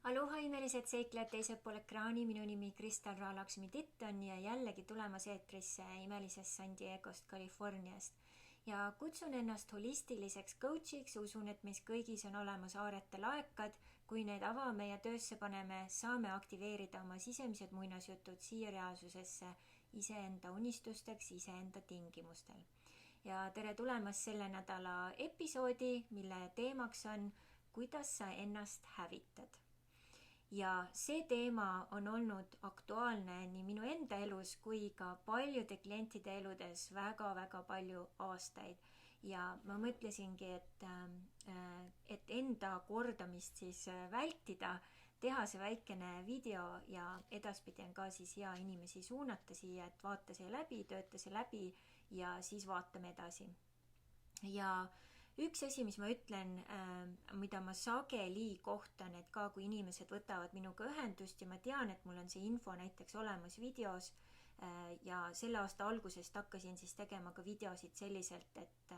Aloha imelised seiklejad teisel pool ekraani, minu nimi Kristal Raalaksmi-Titton ja jällegi tulemas eetrisse imelisest San Diegost, Californiast. Ja kutsun ennast holistiliseks coachiks, usun, et meis kõigis on olemas aarete laekad. Kui need avame ja töösse paneme, saame aktiveerida oma sisemised muinasjutud siia reaalsusesse iseenda unistusteks, iseenda tingimustel. Ja tere tulemast selle nädala episoodi, mille teemaks on, kuidas sa ennast hävitad. Ja see teema on olnud aktuaalne nii minu enda elus kui ka paljude klientide eludes väga-väga palju aastaid. Ja ma mõtlesingi, et enda kordamist siis vältida, teha see väikene video ja edaspidi on ka siis hea inimesi suunata siia, et vaata see läbi, tööta see läbi ja siis vaatame edasi. Ja üks asi, mis ma ütlen, mida ma sageli kohtan, et ka kui inimesed võtavad minuga ühendust ja ma tean, et mul on see info näiteks olemas videos ja selle aasta algusest hakkasin siis tegema ka videosid selliselt, et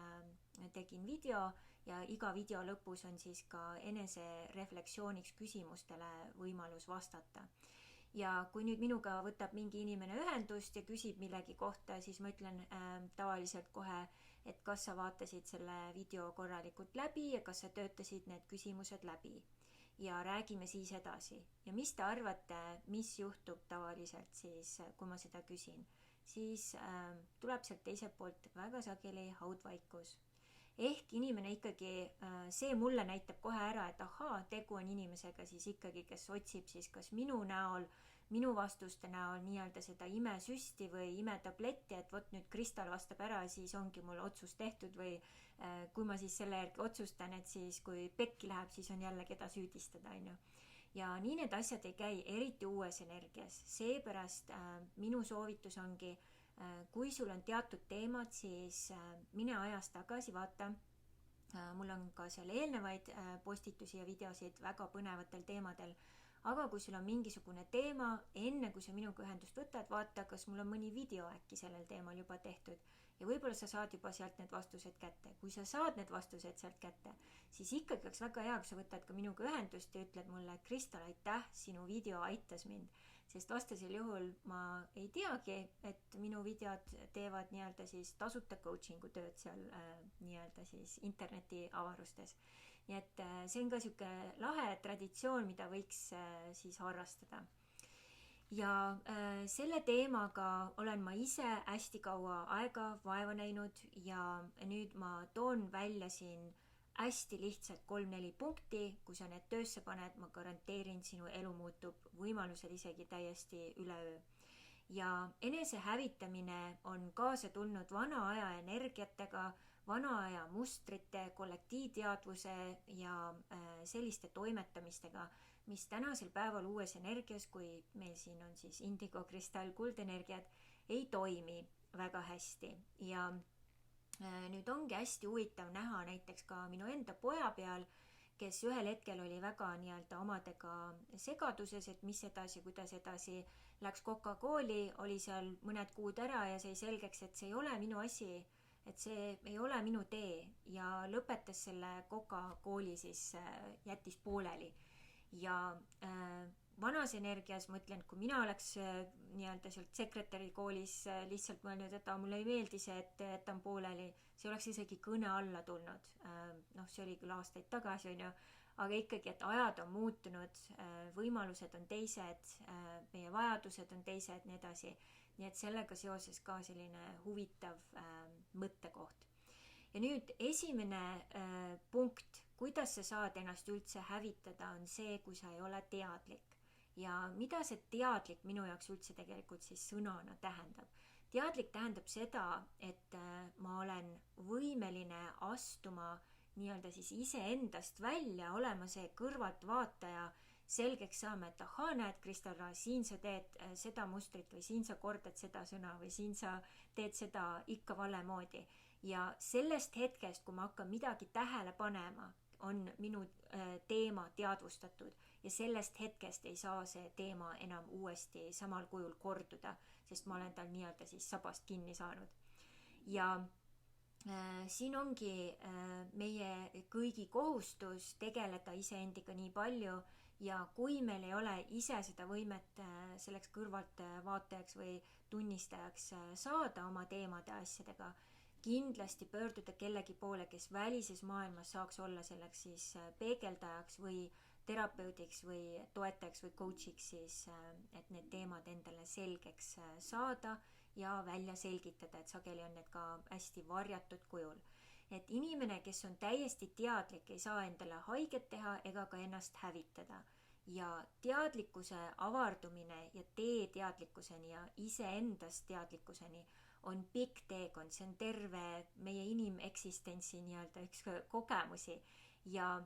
tegin video ja iga video lõpus on siis ka enese refleksiooniks küsimustele võimalus vastata. Ja kui nüüd minuga võtab mingi inimene ühendust ja küsib millegi kohta, siis ma ütlen tavaliselt kohe, et kas sa vaatasid selle video korralikult läbi ja kas sa töötasid need küsimused läbi. Ja räägime siis edasi. Ja mis te arvate, mis juhtub tavaliselt siis, kui ma seda küsin? Siis tuleb sealt teiselt poolt väga sageli haudvaikus. Ehk inimene ikkagi, see mulle näitab kohe ära, et ahaa, tegu on inimesega siis ikkagi, kes otsib siis kas minu näol, minu vastuste näol nii-öelda seda imesüsti või imetabletti, et vot nüüd Kristal vastab ära, siis ongi mul otsus tehtud või kui ma siis selle järgi otsustan, et siis kui pekki läheb, siis on jälle keda süüdistada, on ju. Ja nii need asjad ei käi, eriti uues energias. Seepärast minu soovitus ongi, kui sul on teatud teemad, siis mine ajas tagasi, vaata. Mul on ka seal eelnevaid postitusi ja videosid väga põnevatel teemadel. Aga kui sul on mingisugune teema, enne kui sa minuga ühendust võtad, vaata, kas mul on mõni video äkki sellel teemal juba tehtud. Ja võib-olla sa saad juba sealt need vastused kätte. Kui sa saad need vastused sealt kätte, siis ikkagi oleks väga hea, kui sa võtad ka minuga ühendust ja ütled mulle, Kristal, aitäh, sinu video aitas mind. Sest vastasel juhul ma ei teagi, et minu videod teevad nii-öelda siis tasuta coachingu tööd seal nii-öelda siis interneti avarustes. Nii et see on ka siuke lahe traditsioon, mida võiks siis harrastada. Ja selle teemaga olen ma ise hästi kaua aega vaeva näinud ja nüüd ma toon välja siin hästi lihtsalt 3-4 punkti, kui sa need töösse paned, ma garanteerin, sinu elu muutub võimalusel isegi täiesti üleöö. Ja enese hävitamine on kaasa tulnud vana aja energiatega, vana aja mustrite, kollektiivteadvuse ja selliste toimetamistega, mis tänasel päeval uues energias, kui meil siin on siis indigo, kristall, kuldenergiad, ei toimi väga hästi. Ja nüüd ongi hästi huvitav näha näiteks ka minu enda poja peal, kes ühel hetkel oli väga nii-öelda omadega segaduses, et mis edasi, kuidas edasi. Läks Coca-Cooli, oli seal mõned kuud ära ja sai selgeks, et see ei ole minu asi, et see ei ole minu tee ja lõpetas selle Coca-Cooli siis, jättis pooleli. Ja vanas energias mõtlen, kui mina oleks nii-öelda sealt sekretäri koolis lihtsalt mõelnud, et mulle ei meeldi see, et on pooleli, see oleks isegi kõne alla tulnud. See oli küll aastaid tagasi, on ju, aga ikkagi, et ajad on muutunud, võimalused on teised, meie vajadused on teised, nii edasi. Nii et sellega seoses ka selline huvitav mõttekoht. Ja nüüd esimene punkt, kuidas sa saad ennast üldse hävitada, on see, kui sa ei ole teadlik. Ja mida see teadlik minu jaoks üldse tegelikult siis sõnana tähendab? Teadlik tähendab seda, et ma olen võimeline astuma nii-öelda siis iseendast välja, olema see kõrvaltvaataja, selgeks saama, et ahaa, näed, Kristal, siin sa teed seda mustrit või siin sa kordad seda sõna või siin sa teed seda ikka vale moodi. Ja sellest hetkest, kui ma hakkan midagi tähele panema, on minu teema teadvustatud ja sellest hetkest ei saa see teema enam uuesti samal kujul korduda, sest ma olen tal nii-öelda siis sabast kinni saanud. Ja siin ongi meie kõigi kohustus tegeleda iseendiga nii palju ja kui meil ei ole ise seda võimet selleks kõrvalt vaatajaks või tunnistajaks saada oma teemade asjadega, kindlasti pöörduda kellegi poole, kes välises maailmas saaks olla selleks siis peegeldajaks või terapeudiks või toetajaks või coach'iks siis, et need teemad endale selgeks saada ja välja selgitada, et sageli on need ka hästi varjatud kujul. Et inimene, kes on täiesti teadlik, ei saa endale haiget teha ega ka ennast hävitada. Ja teadlikkuse avardumine ja tee teadlikkuseni ja iseendast teadlikkuseni on pikk teekond, see on terve meie inimeksistentsi nii-öelda üks kogemusi ja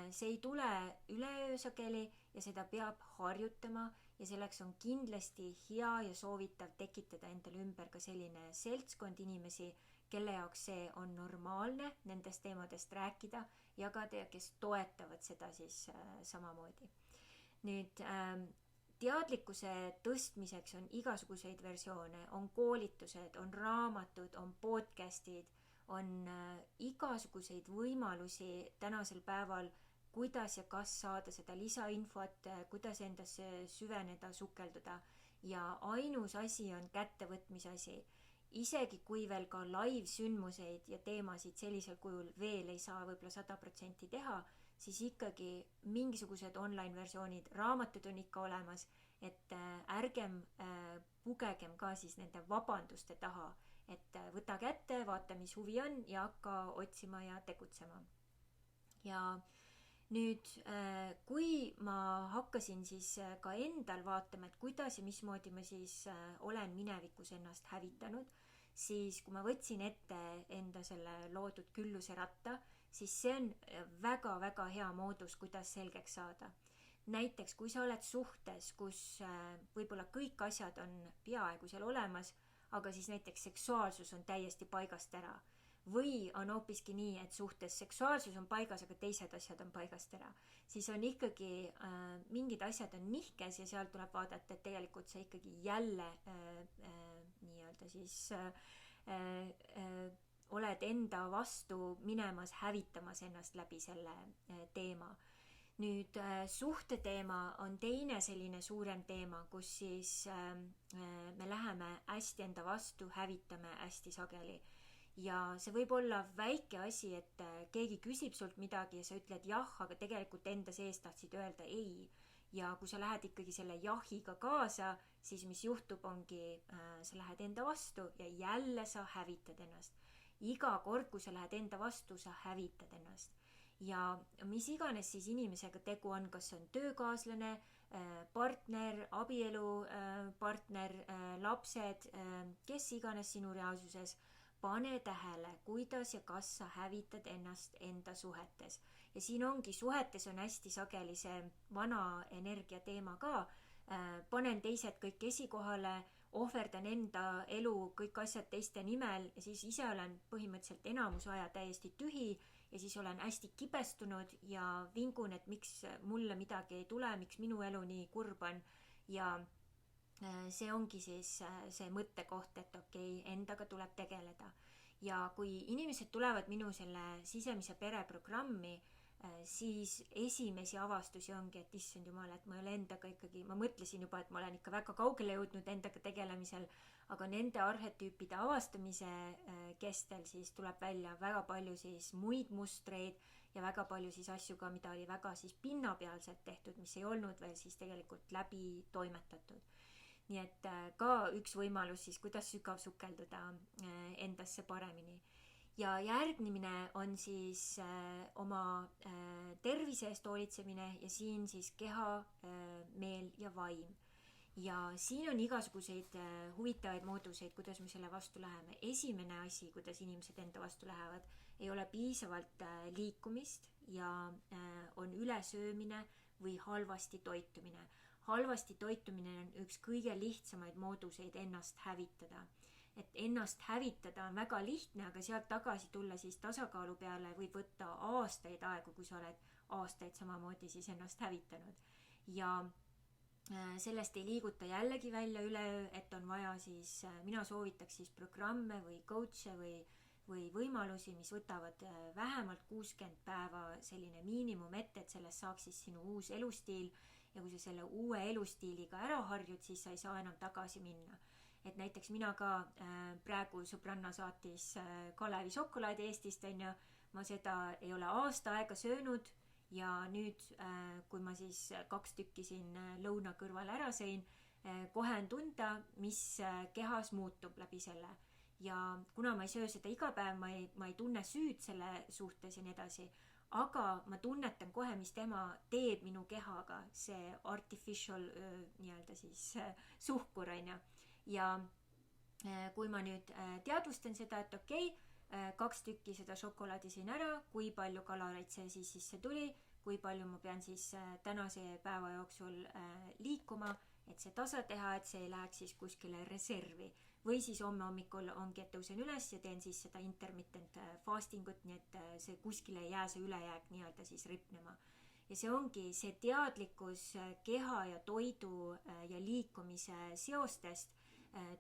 see ei tule üleöö sageli ja seda peab harjutama ja selleks on kindlasti hea ja soovitav tekitada endale ümber ka selline seltskond inimesi, kelle jaoks see on normaalne nendest teemadest rääkida, jagada ja kes toetavad seda siis samamoodi. Nüüd teadlikkuse tõstmiseks on igasuguseid versioone, on koolitused, on raamatud, on podcastid, on igasuguseid võimalusi tänasel päeval, kuidas ja kas saada seda lisainfot, kuidas endasse süveneda, sukelduda ja ainus asi on kättevõtmise asi. Isegi kui veel ka live-sündmuseid ja teemasid sellisel kujul veel ei saa võib-olla 100% teha, siis ikkagi mingisugused online versioonid, raamatud on ikka olemas, et ärgem pugegem ka siis nende vabanduste taha, et võta kätte, vaata mis huvi on ja hakka otsima ja tegutsema. Ja nüüd, kui ma hakkasin siis ka endal vaatama, et kuidas ja mismoodi ma siis olen minevikus ennast hävitanud, siis kui ma võtsin ette enda selle loodud külluse ratta, siis see on väga-väga hea moodus, kuidas selgeks saada. Näiteks, kui sa oled suhtes, kus võib-olla kõik asjad on peaaegu seal olemas, aga siis näiteks seksuaalsus on täiesti paigast ära. Või on hoopiski nii, et suhtes seksuaalsus on paigas, aga teised asjad on paigast ära. Siis on ikkagi mingid asjad on nihkes ja seal tuleb vaadata, et tegelikult sa ikkagi jälle nii-öelda siis oled enda vastu minemas, hävitamas ennast läbi selle teema. Nüüd suhteteema on teine selline suurem teema, kus siis me läheme hästi enda vastu, hävitame hästi sageli. Ja see võib olla väike asi, et keegi küsib sult midagi ja sa ütled jah, aga tegelikult enda sees tahtsid öelda ei. Ja kui sa lähed ikkagi selle jahiga kaasa, siis mis juhtub ongi, sa lähed enda vastu ja jälle sa hävitad ennast. Iga kord, kui sa lähed enda vastu, sa hävitad ennast. Ja mis iganes siis inimesega tegu on, kas on töökaaslane, partner, abielu partner, lapsed, kes iganes sinu reaalsuses, pane tähele, kuidas ja kas sa hävitad ennast enda suhetes. Ja siin ongi, suhetes on hästi sageli see vana energia teema ka. Panen teised kõik esikohale, ohverdan enda elu, kõik asjad teiste nimel ja siis ise olen põhimõtteliselt enamus aja täiesti tühi ja siis olen hästi kibestunud ja vingun, et miks mulle midagi ei tule, miks minu elu nii kurb on ja see ongi siis see mõttekoht, et okei, endaga tuleb tegeleda. Ja kui inimesed tulevad minu selle sisemise pere programmi, siis esimesi avastusi ongi, et issand jumal, et ma ei ole endaga ikkagi, ma mõtlesin juba, et ma olen ikka väga kaugele jõudnud endaga tegelemisel, aga nende arhetüüpide avastamise kestel siis tuleb välja väga palju siis muid mustreid ja väga palju siis asju ka, mida oli väga siis pinnapealselt tehtud, mis ei olnud veel siis tegelikult läbi toimetatud. Nii et ka üks võimalus siis, kuidas sügav sukelduda endasse paremini. Ja järgmine on siis oma tervise eest hoolitsemine ja siin siis keha, meel ja vaim. Ja siin on igasuguseid huvitavaid mooduseid, kuidas me selle vastu läheme. Esimene asi, kuidas inimesed enda vastu lähevad, ei ole piisavalt liikumist ja on ülesöömine või halvasti toitumine. Halvasti toitumine on üks kõige lihtsamaid mooduseid ennast hävitada. Et ennast hävitada on väga lihtne, aga sealt tagasi tulla siis tasakaalu peale võib võtta aastaid aegu, kui sa oled aastaid samamoodi siis ennast hävitanud. Ja sellest ei liiguta jällegi välja üleöö, et on vaja siis, mina soovitaks siis programme või coach'e või võimalusi, mis võtavad vähemalt 60 päeva selline miinimum ette, et sellest saaks siis sinu uus elustiil ja kui sa selle uue elustiiliga ära harjud, siis sa ei saa enam tagasi minna. Et näiteks mina ka praegu sõbranna saatis Kalevi šokolaadi Eestist, ma seda ei ole aasta aega söönud ja nüüd, kui ma siis 2 tükki siin lõuna kõrval ära sõin, kohe on tunda, mis kehas muutub läbi selle. Ja kuna ma ei söö seda iga päev, ma ei tunne süüd selle suhtes ja nii edasi, aga ma tunnetan kohe, mis tema teeb minu kehaga, see artificial nii-öelda siis suhkur, ja kui ma nüüd teadvustan seda, et okei, 2 tükki seda šokolaadi sõin ära, kui palju kaloreid see siis sisse tuli, kui palju ma pean siis tänase päeva jooksul liikuma, et see tasa teha, et see ei läheks siis kuskile reservi. Või siis homme hommikul ongi, et tõusen üles ja teen siis seda intermittent fastingut, nii et see kuskile ei jää see ülejääk nii-öelda siis ripnema. Ja see ongi see teadlikkus keha ja toidu ja liikumise seostest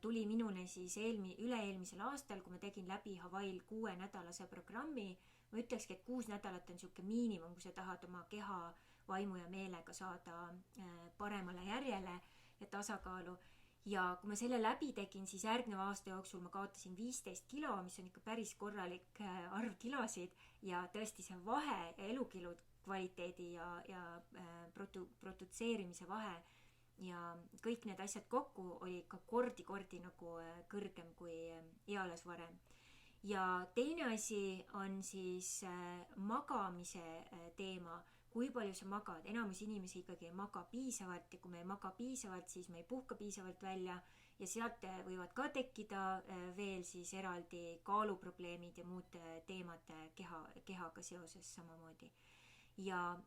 tuli minule siis üle-eelmisel aastal, kui ma tegin läbi Hawaii'l 6-nädalase programmi. Ma ütlekski, et 6 nädalat on siuke miinimum, kui sa tahad oma keha, vaimu ja meelega saada paremale järjele ja tasakaalu. Ja kui ma selle läbi tegin, siis järgneva aasta jooksul ma kaotasin 15 kilo, mis on ikka päris korralik arv kilosid ja tõesti see vahe elukilu kvaliteedi ja produtseerimise vahe ja kõik need asjad kokku oli ikka kordi nagu kõrgem kui eales varem. Ja teine asi on siis magamise teema. Kui palju sa magad, enamus inimesi ikkagi ei maga piisavalt ja kui me ei maga piisavalt, siis me ei puhka piisavalt välja ja sealt võivad ka tekkida veel siis eraldi kaaluprobleemid ja muud teemad kehaga seoses samamoodi. Ja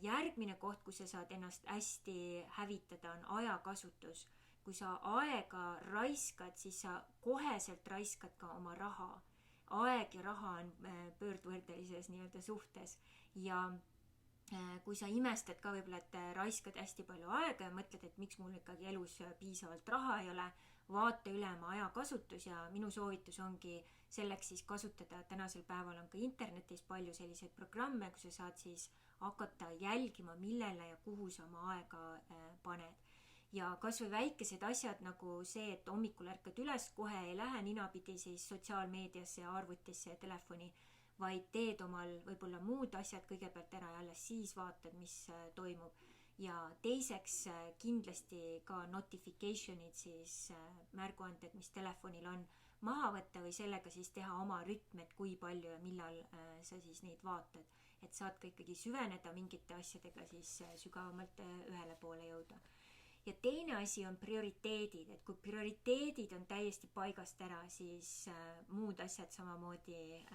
järgmine koht, kus sa saad ennast hästi hävitada, on ajakasutus. Kui sa aega raiskad, siis sa koheselt raiskad ka oma raha. Aeg ja raha on pöördvõrdelises nii-öelda suhtes ja kui sa imestad ka võib-olla, et raiskad hästi palju aega ja mõtled, et miks mul ikkagi elus piisavalt raha ei ole, vaata üle oma ajakasutus ja minu soovitus ongi selleks siis kasutada, tänasel päeval on ka internetis palju selliseid programme, kus sa saad siis hakata jälgima, millele ja kuhu sa oma aega paned. Ja kas või väikesed asjad nagu see, et hommikul ärkad üles, kohe ei lähe ninapidi siis sotsiaalmeediasse ja arvutisse ja telefoni, vaid teed omal võib-olla muud asjad kõigepealt ära ja alles siis vaatad, mis toimub. Ja teiseks kindlasti ka notificationid, siis märguanded, mis telefonil on, maha võtta või sellega siis teha oma rütm, et kui palju ja millal sa siis neid vaatad. Et saad ka ikkagi süveneda mingite asjadega siis sügavamalt ühele poole jõuda. Ja teine asi on prioriteedid, et kui prioriteedid on täiesti paigast ära, siis muud asjad samamoodi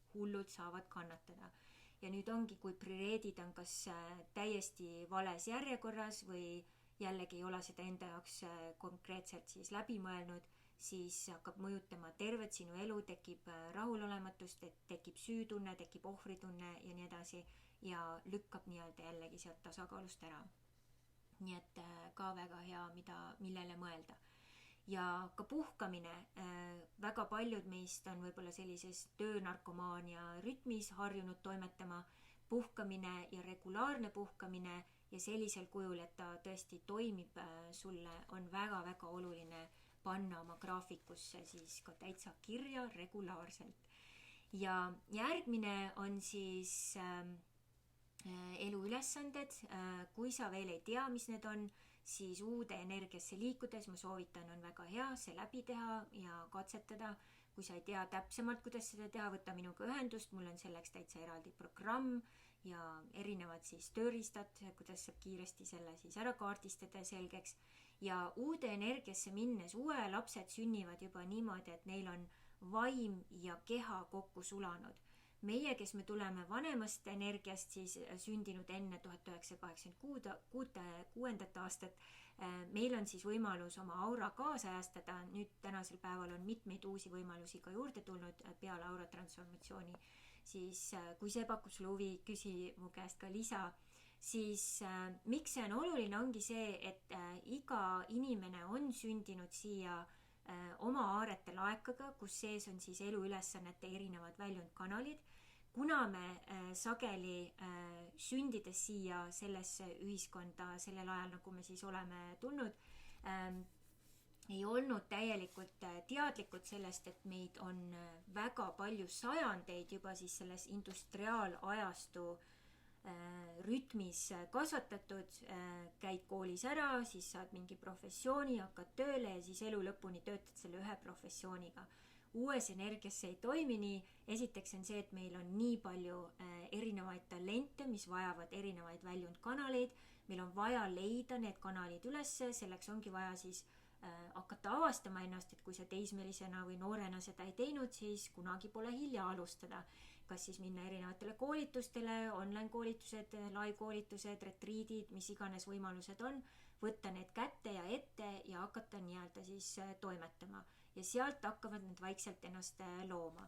hullud saavad kannatada. Ja nüüd ongi, kui prioriteedid on kas täiesti vales järjekorras või jällegi ei ole seda enda jaoks konkreetselt siis läbi mõelnud, siis hakkab mõjutama tervet sinu elu, tekib rahulolematust, tekib süütunne, tekib ohvritunne ja nii edasi ja lükkab nii-öelda jällegi sealt tasakaalust ära. Nii et ka väga hea, millele mõelda. Ja ka puhkamine, väga paljud meist on võib-olla sellises töönarkomaania rütmis harjunud toimetama, puhkamine ja regulaarne puhkamine ja sellisel kujul, et ta tõesti toimib sulle, on väga-väga oluline panna oma graafikusse siis ka täitsa kirja regulaarselt. Ja järgmine on siis eluülesanded, kui sa veel ei tea, mis need on, siis uude energiasse liikudes ma soovitan, on väga hea see läbi teha ja katsetada. Kui sa ei tea täpsemalt, kuidas seda teha, võta minuga ühendust, mul on selleks täitsa eraldi programm ja erinevad siis tööriistad, kuidas saab kiiresti selle siis ära kaardistada selgeks. Ja uude energiasse minnes, uue lapsed sünnivad juba niimoodi, et neil on vaim ja keha kokku sulanud. Meie, kes me tuleme vanemast energiast, siis sündinud enne 1986. aastat, meil on siis võimalus oma aura kaasajastada. Nüüd tänasel päeval on mitmeid uusi võimalusi ka juurde tulnud peale aura transformatsiooni. Siis kui see pakub sulle huvi, küsi mu käest ka lisa. Siis miks see on oluline, ongi see, et iga inimene on sündinud siia oma aarete laekaga, kus sees on siis eluülesannete erinevad väljundkanalid. Kuna me sageli sündides siia sellesse ühiskonda sellel ajal, nagu me siis oleme tulnud, ei olnud täielikult teadlikud sellest, et meid on väga palju sajandeid juba siis selles industriaalajastu rütmis kasvatatud, käid koolis ära, siis saad mingi professiooni, hakkad tööle ja siis elu lõpuni töötad selle ühe professiooniga. Uues energias see ei toimi nii. Esiteks on see, et meil on nii palju erinevaid talente, mis vajavad erinevaid väljundkanaleid. Meil on vaja leida need kanalid ülesse, selleks ongi vaja siis hakata avastama ennast, et kui sa teismelisena või noorena seda ei teinud, siis kunagi pole hilja alustada. Kas siis minna erinevatele koolitustele, online koolitused, live koolitused, retriidid, mis iganes võimalused on, võtta need kätte ja ette ja hakata nii-öelda siis toimetama. Ja sealt hakkavad need vaikselt ennast looma.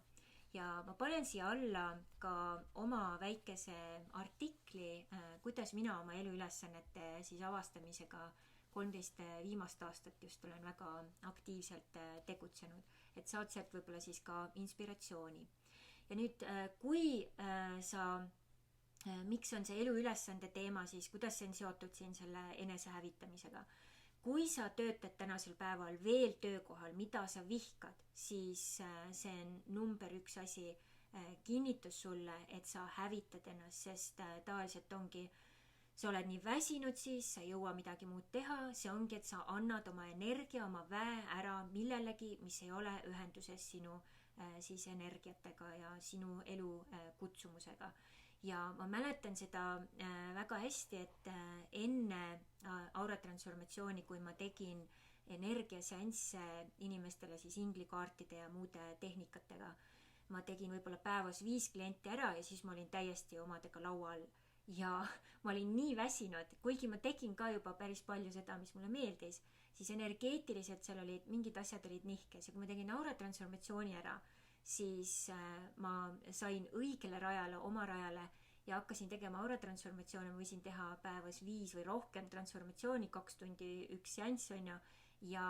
Ja ma panen siia alla ka oma väikese artikli, kuidas mina oma eluülesannete siis avastamisega 13 viimast aastat just olen väga aktiivselt tegutsenud, et saad sealt võib-olla siis ka inspiratsiooni. Ja nüüd, kui miks on see eluülesande teema, siis kuidas see on seotud siin selle enesehävitamisega? Kui sa töötad tänasel päeval veel töökohal, mida sa vihkad, siis see on number 1 asi, kinnitus sulle, et sa hävitad ennast, sest tavaliselt ongi, sa oled nii väsinud siis, sa ei jõua midagi muud teha, see ongi, et sa annad oma energia, oma väe ära millelegi, mis ei ole ühenduses sinu siis energiatega ja sinu elu kutsumusega. Ja ma mäletan seda väga hästi, et enne auratransformatsiooni, kui ma tegin energiaseansse inimestele siis inglikaartide ja muude tehnikatega, ma tegin võib-olla päevas 5 klienti ära ja siis ma olin täiesti omadega laua all. Ja ma olin nii väsinud, kuigi ma tegin ka juba päris palju seda, mis mulle meeldis, siis energeetiliselt seal olid mingid asjad olid nihkes ja kui ma tegin auratransformatsiooni ära, siis ma sain õigele rajale, oma rajale ja hakkasin tegema auratransformatsioone, ma võisin teha päevas 5 või rohkem transformatsiooni, 2 tundi 1 seanss on ja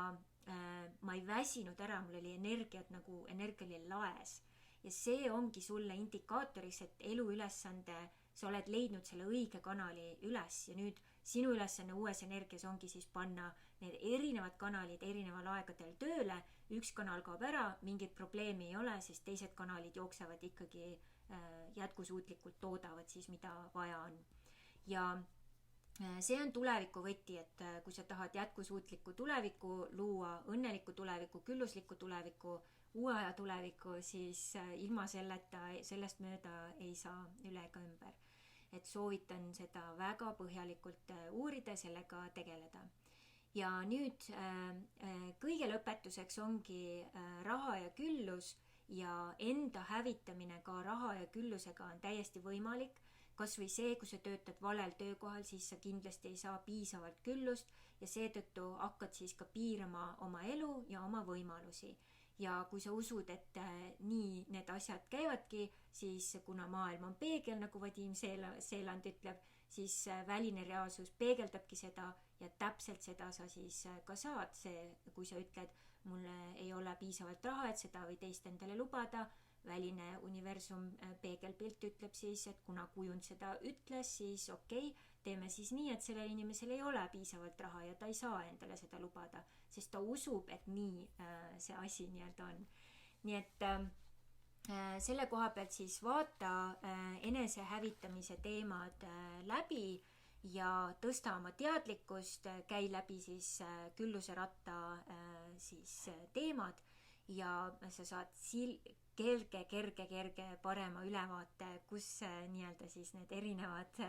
ma ei väsinud ära, mul oli energiat nagu energia oli laes. Ja see ongi sulle indikaatoriks, et eluülesande sa oled leidnud selle õige kanali üles ja nüüd sinu ülesanne uues energias ongi siis panna need erinevad kanalid erineval aegadel tööle, üks kanal kaob ära, mingit probleemi ei ole, sest teised kanalid jooksevad ikkagi jätkusuutlikult toodavad siis, mida vaja on. Ja see on tuleviku võti, et kui sa tahad jätkusuutlikku tulevikku luua, õnnelikku tulevikku, külluslikku tulevikku, uue aja tulevikku, siis ilma sellest mööda ei saa üle ega ümber. Et soovitan seda väga põhjalikult uurida, sellega tegeleda. Ja nüüd kõige lõpetuseks ongi raha ja küllus ja enda hävitamine ka raha ja küllusega on täiesti võimalik. Kas või see, kui sa töötad valel töökohal, siis sa kindlasti ei saa piisavalt küllust ja seetõttu hakkad siis ka piirama oma elu ja oma võimalusi. Ja kui sa usud, et nii need asjad käivadki, siis kuna maailm on peegel, nagu Vadim Seeland ütleb, siis väline reaalsus peegeldabki seda ja täpselt seda sa siis ka saad. Kui sa ütled, mul ei ole piisavalt raha, et seda või teist endale lubada, väline universum peegelpilt ütleb siis, et kuna kujund seda ütles, siis okei, teeme siis nii, et sellel inimesel ei ole piisavalt raha ja ta ei saa endale seda lubada, sest ta usub, et nii see asi nii-öelda on. Nii et selle koha pealt siis vaata enesehävitamise teemad läbi ja tõsta oma teadlikkust, käi läbi siis külluse ratta siis teemad ja sa saad kerge parema ülevaate, kus nii-öelda siis need erinevad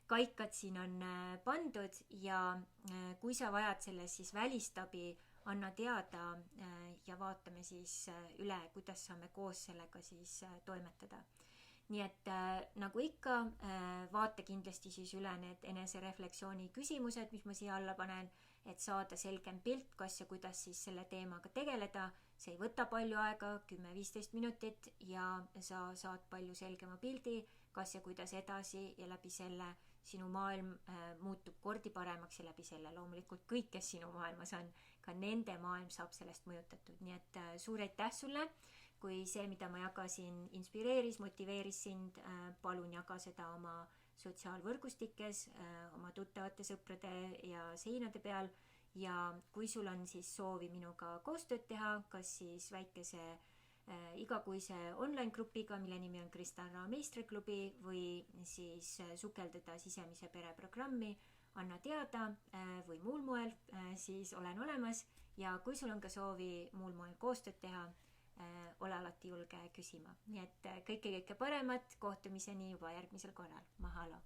kaikad siin on pandud ja kui sa vajad selles siis välistabi, anna teada ja vaatame siis üle, kuidas saame koos sellega siis toimetada. Nii et nagu ikka, vaata kindlasti siis üle need eneserefleksiooni küsimused, mis ma siia alla panen, et saada selgem pilt, kas ja kuidas siis selle teemaga tegeleda. See ei võta palju aega, 10-15 minutit ja sa saad palju selgema pildi, kas ja kuidas edasi ja läbi selle sinu maailm muutub kordi paremaks ja läbi selle loomulikult kõik, kes sinu maailmas on, ka nende maailm saab sellest mõjutatud. Nii et suur aitäh sulle, kui see, mida ma jagasin, inspireeris, motiveeris sind, palun jaga seda oma sotsiaalvõrgustikes, oma tuttavate sõprade ja seinade peal. Ja kui sul on siis soovi minuga koostööd teha, kas siis väikese igakuise online grupiga, mille nimi on Kristan Ra meistriklubi, või siis sukelduda sisemise pere programmi, anna teada või muul moel, siis olen olemas. Ja kui sul on ka soovi muul moel koostööd teha, ole alati julge küsima. Nii et kõike paremat, kohtumiseni juba järgmisel korral. Mahalo!